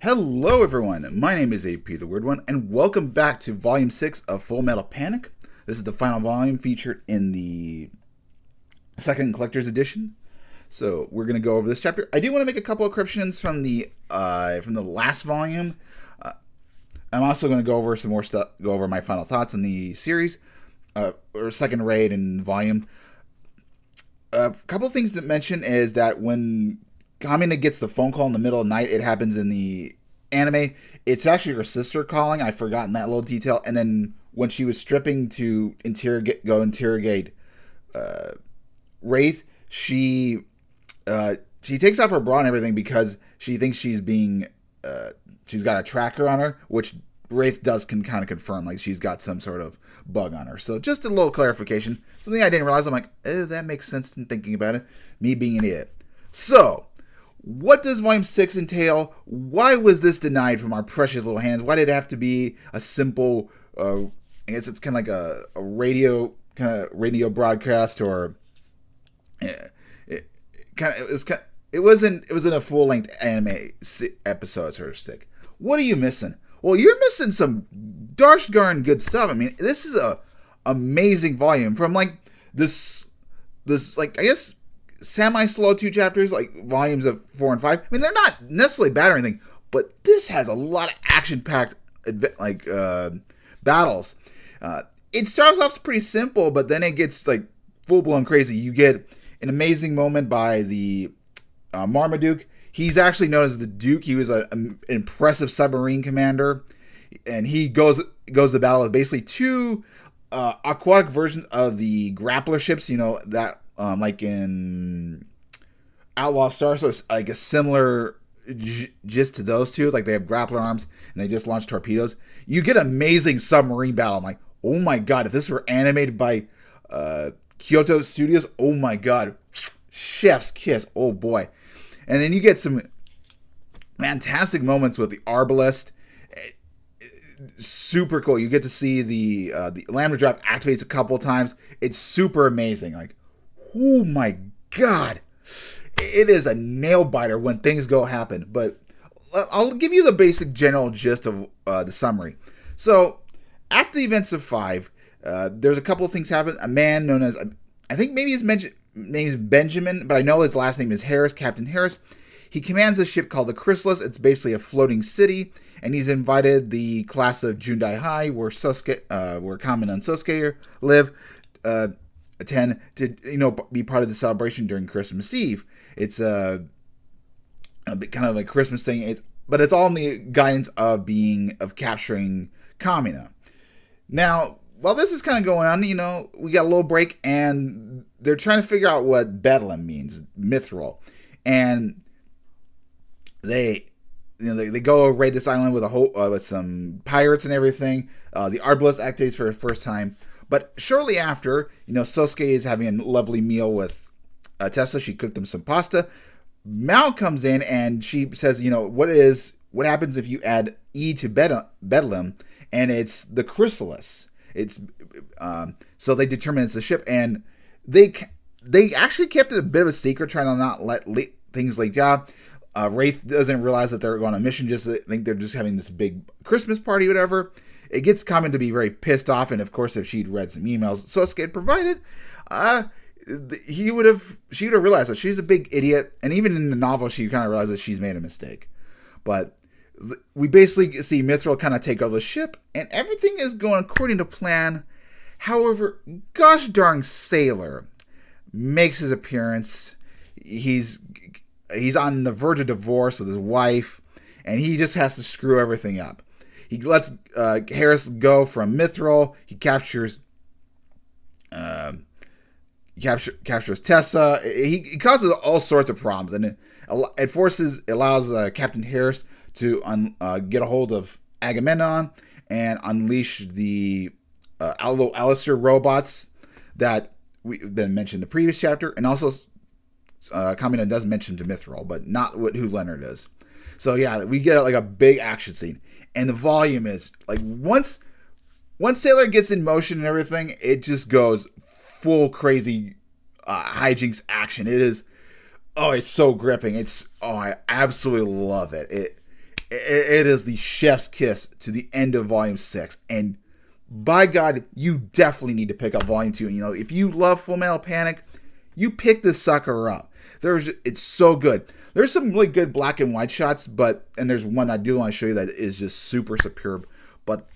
Hello everyone, my name is AP the Weird One, and welcome back to Volume 6 of Full Metal Panic. This is the final volume featured in the second Collector's Edition. So we're going to go over this chapter. I do want to make a couple of corrections from the last volume. I'm also going to go over some more stuff, go over my final thoughts on the series, or second raid and volume. A couple of things to mention is that when Kamina gets the phone call in the middle of the night, it happens in the anime. It's actually her sister calling. I've forgotten that little detail. And then when she was stripping to interrogate Wraith, she takes off her bra and everything because she thinks she's got a tracker on her, which Wraith can kind of confirm, like she's got some sort of bug on her. So just a little clarification. Something I didn't realize. I'm like, that makes sense in thinking about it. Me being an idiot. So, what does Volume 6 entail? Why was this denied from our precious little hands? Why did it have to be a simple, I guess it's kind of like a radio broadcast, or it wasn't a full-length anime episode, so to speak. What are you missing? Well, you're missing some darsh darn good stuff. I mean, this is a amazing volume from like this like, I guess, semi-slow 2 chapters, like volumes of 4 and 5. I mean, they're not necessarily bad or anything, but this has a lot of action-packed battles. It starts off pretty simple, but then it gets like full-blown crazy. You get an amazing moment by the Marmaduke. He's actually known as the Duke. He was an impressive submarine commander, and he goes to battle with basically 2 aquatic versions of the grappler ships. You know that. Like in Outlaw Star, so it's like a similar gist to those 2. Like they have grappler arms and they just launch torpedoes. You get amazing submarine battle. I'm like, oh my god, if this were animated by Kyoto Studios, oh my god, chef's kiss, oh boy. And then you get some fantastic moments with the Arbalest. Super cool. You get to see the Lambda Drop activates a couple of times. It's super amazing. Like, oh my god, it is a nail biter when things happen. But I'll give you the basic general gist of the summary. So after the events of 5, there's a couple of things happen. A man known as, I think maybe his name is Benjamin, but I know his last name is Harris, Captain Harris. He commands a ship called the Chrysalis. It's basically a floating city, and he's invited the class of Jundai High, where Kamen and Sosuke live, attend to be part of the celebration during Christmas Eve. It's a kind of a Christmas thing, but it's all in the guidance of capturing Kamina. Now, while this is kind of going on, we got a little break, and they're trying to figure out what Bedlam means, Mithril, and they go raid this island with some pirates and everything. The Arbalest activates for the first time. But shortly after, Sosuke is having a lovely meal with Tessa. She cooked him some pasta. Mao comes in and she says, what happens if you add E to Bedlam, and it's the Chrysalis. It's so they determine it's the ship, and they actually kept it a bit of a secret, trying to not let things leak out. Wraith doesn't realize that they're going on a mission. Just think they're just having this big Christmas party, whatever. It gets Kamen to be very pissed off, and of course, if she'd read some emails Sosuke had provided, she would have realized that she's a big idiot. And even in the novel, she kind of realizes that she's made a mistake. But we basically see Mithril kind of take over the ship, and everything is going according to plan. However, gosh darn Sailor makes his appearance. He's on the verge of divorce with his wife, and he just has to screw everything up. He lets Harris go from Mithril. He captures Tessa. He causes all sorts of problems, and it allows Captain Harris to get a hold of Agamemnon and unleash the Alistair robots that we've been mentioned in the previous chapter, and also Kamina does mention to Mithril, but not who Leonard is. So yeah, we get like a big action scene. And the volume is like once Sailor gets in motion and everything, it just goes full crazy hijinks action. It is, it's so gripping. I absolutely love it. It is the chef's kiss to the end of Volume 6. And by God, you definitely need to pick up Volume 2. You know, if you love Full Metal Panic, you pick this sucker up. It's so good. There's some really good black and white shots, and there's one I do want to show you that is just super superb. But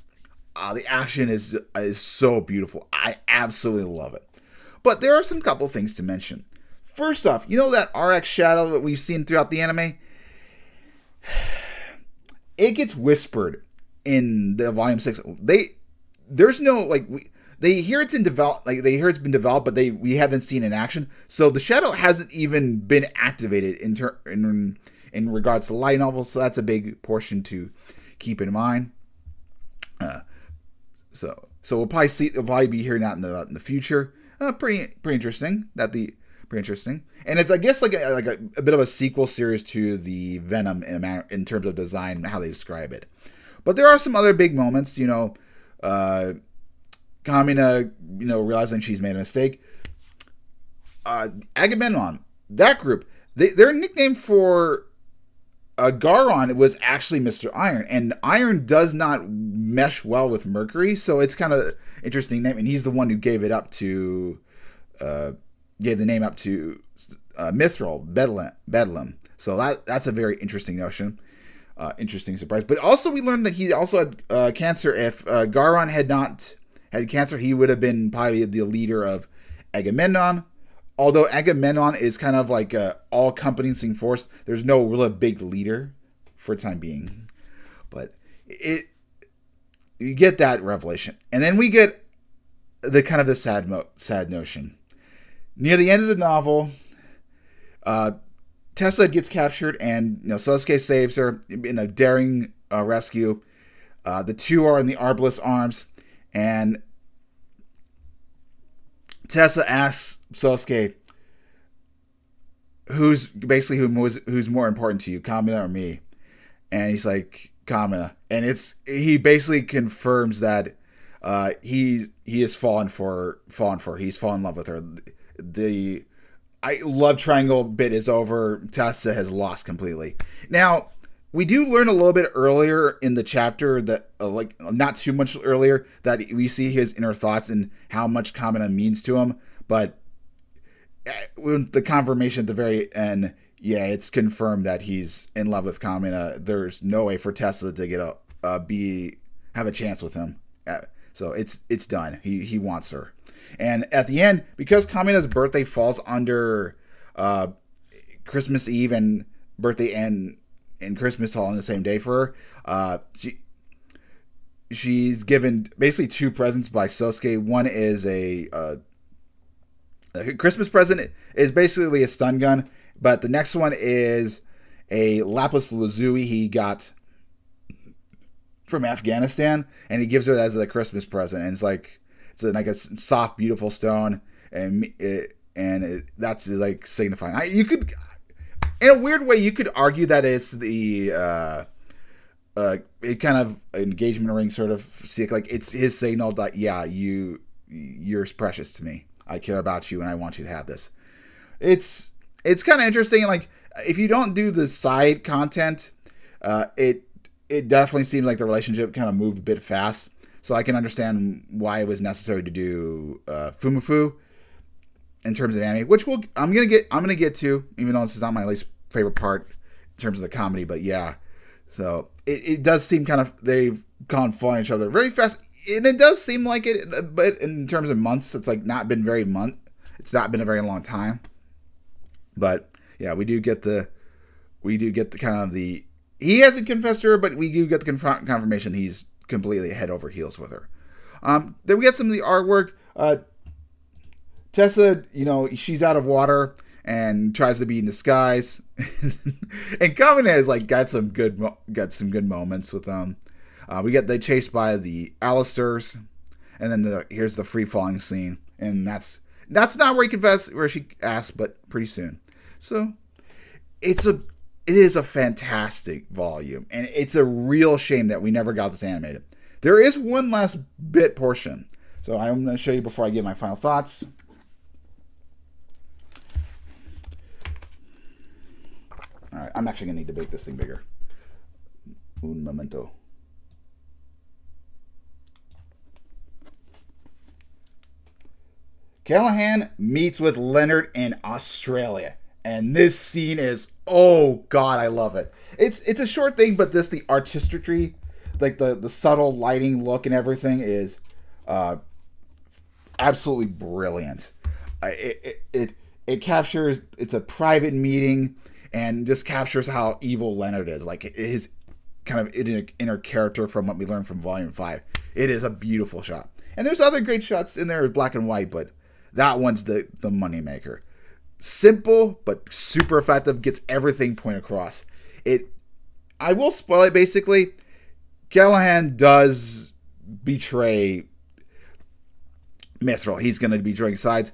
the action is so beautiful. I absolutely love it. But there are some couple things to mention. First off, you know that RX shadow that we've seen throughout the anime? It gets whispered in the Volume 6. There's no they hear it's in develop, they hear it's been developed, but we haven't seen in action. So the shadow hasn't even been activated in regards to light novels. So that's a big portion to keep in mind. So we'll probably be hearing that in the future. Pretty interesting. Pretty interesting. And it's, I guess, like a bit of a sequel series to the Venom in terms of design and how they describe it. But there are some other big moments, you know. Kamina, you know, realizing she's made a mistake. Agamemnon, that group, their nickname for Garon was actually Mr.Iron, and Iron does not mesh well with Mercury, so it's kind of interesting name. And he's the one who gave the name up to Mithril, Bedlam. So that's a very interesting notion. Interesting surprise. But also we learned that he also had cancer. If Garon had not had cancer, he would have been probably the leader of Agamemnon. Although Agamemnon is kind of like a all-encompassing force, there's no real big leader for the time being. But you get that revelation. And then we get the kind of the sad notion. Near the end of the novel, Tessa gets captured, and Sosuke saves her in a daring rescue. The two are in the Arbalest arms, and Tessa asks Sosuke, who's more important to you, Kamina or me? And he's like, Kamina. And he basically confirms that he has fallen for her. He's fallen in love with her. The love triangle bit is over. Tessa has lost completely. Now, we do learn a little bit earlier in the chapter that, not too much earlier, that we see his inner thoughts and how much Kamina means to him. But with the confirmation at the very end, yeah, it's confirmed that he's in love with Kamina. There's no way for Tessa to get have a chance with him. So it's done. He wants her. And at the end, because Kamina's birthday falls under Christmas Eve and birthday and Christmas all on the same day for her, she's given basically two presents by Sosuke. One is a Christmas present is basically a stun gun, but the next one is a lapis lazuli he got from Afghanistan, and he gives her that as a Christmas present. And it's like a soft, beautiful stone, and that's like signifying. You could, in a weird way, you could argue that it's the it kind of engagement ring sort of. Like it's his signal that you're precious to me. I care about you, and I want you to have this. It's kind of interesting. Like if you don't do the side content, it definitely seems like the relationship kind of moved a bit fast. So I can understand why it was necessary to do Fumifu in terms of anime, which I'm gonna get to, even though this is not my least favorite part in terms of the comedy. But yeah, so it does seem kind of they've gone following each other very fast, and it does seem like it. But in terms of months, it's like not been it's not been a very long time. But yeah, we do get the kind of the he hasn't confessed to her, but we do get the confirmation he's completely head over heels with her. Then we get some of the artwork. Tessa, she's out of water and tries to be in disguise. And Kamina has got some good moments with them. We get they chased by the Alistairs, and then here's the free falling scene, and that's not where she asked, but pretty soon. So it is a fantastic volume, and it's a real shame that we never got this animated. There is one last bit portion, so I'm going to show you before I give my final thoughts. All right, I'm actually going to need to make this thing bigger. Un momento. Callahan meets with Leonard in Australia. And this scene is, oh god, I love it. It's a short thing, but the artistry, like the subtle lighting look and everything is absolutely brilliant. It captures, it's a private meeting and just captures how evil Leonard is, like his kind of inner character from what we learned from Volume 5. It is a beautiful shot. And there's other great shots in there, black and white, but that one's the moneymaker. Simple, but super effective, gets everything point across. I will spoil it basically. Callahan does betray Mithril. He's going to be drawing sides.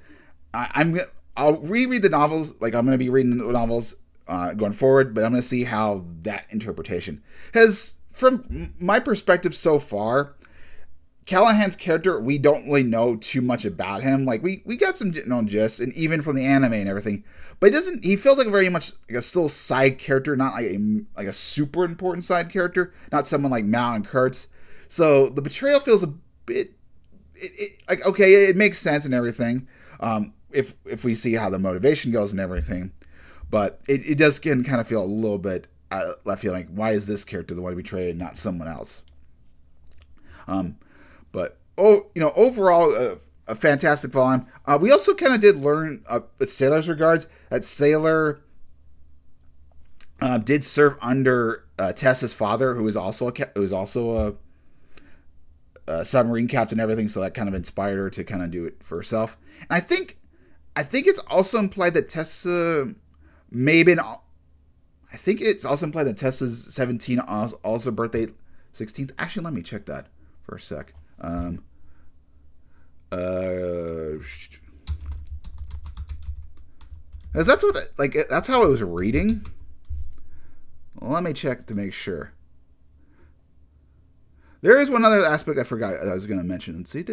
I'll reread the novels. Like, I'm going to be reading the novels going forward, but I'm going to see how that interpretation has, from my perspective so far, Callahan's character, we don't really know too much about him. Like, we got some known gists, and even from the anime and everything, but he feels like a very much like a still side character, not like a super important side character, not someone like Mal and Kurtz. So the betrayal feels a bit, like, okay, it makes sense and everything, if we see how the motivation goes and everything, but it does kind of feel a little bit left feeling like, why is this character the one betrayed and not someone else? But overall, a fantastic volume. We also kind of did learn, with Sailor's regards, that Sailor did serve under Tessa's father, who was also a submarine captain and everything. So that kind of inspired her to kind of do it for herself. And I think it's also implied that Tessa may have been. I think it's also implied that Tessa's 17, also birthday 16th. Actually, let me check that for a sec. That's how I was reading. Let me check to make sure. There is one other aspect I forgot I was going to mention. Let's see.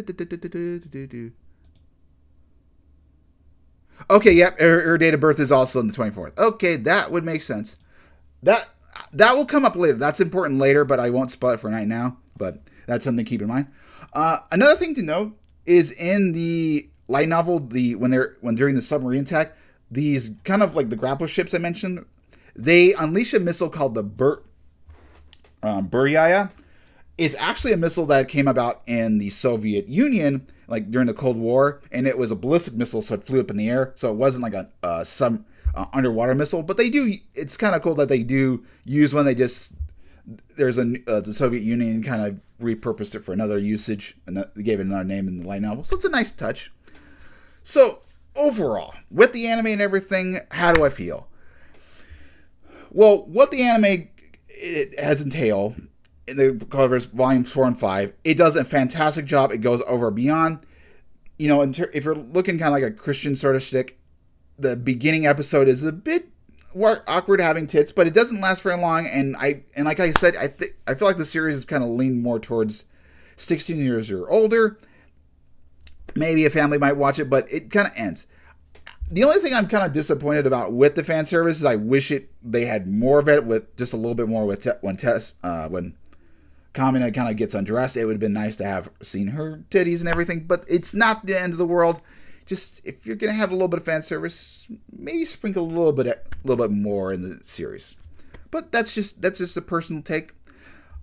Okay, yep. Her date of birth is also on the 24th. Okay, that would make sense. That will come up later. That's important later, but I won't spoil it for right now. But that's something to keep in mind. Another thing to note is in the light novel, when during the submarine attack, these kind of like the grappler ships I mentioned, they unleash a missile called the Buryaya. It's actually a missile that came about in the Soviet Union, like during the Cold War, and it was a ballistic missile, so it flew up in the air. So it wasn't like some underwater missile, but they do. It's kind of cool that they do use when they just. There's the Soviet Union kind of repurposed it for another usage, and they gave it another name in the light novel. So it's a nice touch. So overall, with the anime and everything, how do I feel? Well, what the anime it has entailed in the covers volumes 4 and 5, it does a fantastic job. It goes over and beyond. If you're looking kind of like a Christian sort of shtick, the beginning episode is a bit awkward having tits, but it doesn't last very long. And like I said, I feel like the series is kind of leaned more towards 16 years or older. Maybe a family might watch it, but it kind of ends. The only thing I'm kind of disappointed about with the fan service is I wish they had more of it, with just a little bit more with when Kamina kind of gets undressed. It would have been nice to have seen her titties and everything, but it's not the end of the world. Just, if you're gonna have a little bit of fan service, maybe sprinkle a little bit more in the series. But that's just a personal take.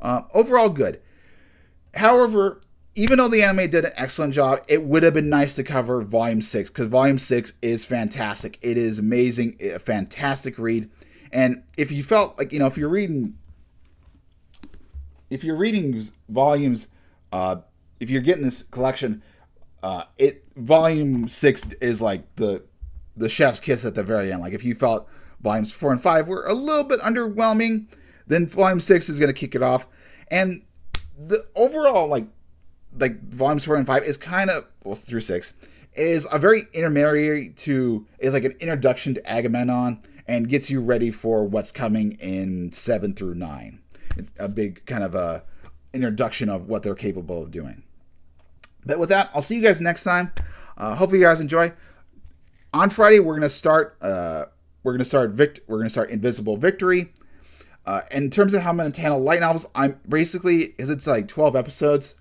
Overall, good. However, even though the anime did an excellent job, it would have been nice to cover Volume 6, because Volume 6 is fantastic. It is amazing, a fantastic read. And if you felt like, if you're reading volumes, if you're getting this collection, Volume 6 is like the chef's kiss at the very end. Like, if you felt Volumes 4 and 5 were a little bit underwhelming, then Volume 6 is going to kick it off. And the overall, like Volumes 4 and 5 is kind of, through 6, is a very intermediary is like an introduction to Agamemnon, and gets you ready for what's coming in 7 through 9. It's a big kind of a introduction of what they're capable of doing. But with that, I'll see you guys next time. Hopefully you guys enjoy. On Friday, we're gonna start Invisible Victory. In terms of how I'm going to handle light novels, I'm basically, is it's like 12 episodes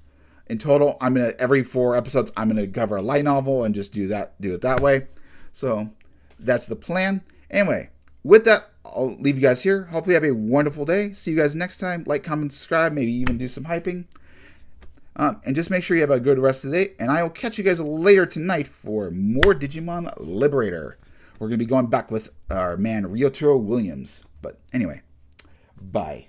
in total. I'm gonna every 4 episodes I'm gonna cover a light novel and just do it that way. So that's the plan. Anyway, with that, I'll leave you guys here. Hopefully you have a wonderful day. See you guys next time. Like, comment, subscribe, maybe even do some hyping. And just make sure you have a good rest of the day. And I will catch you guys later tonight for more Digimon Liberator. We're going to be going back with our man Ryotaro Williams. But anyway, bye.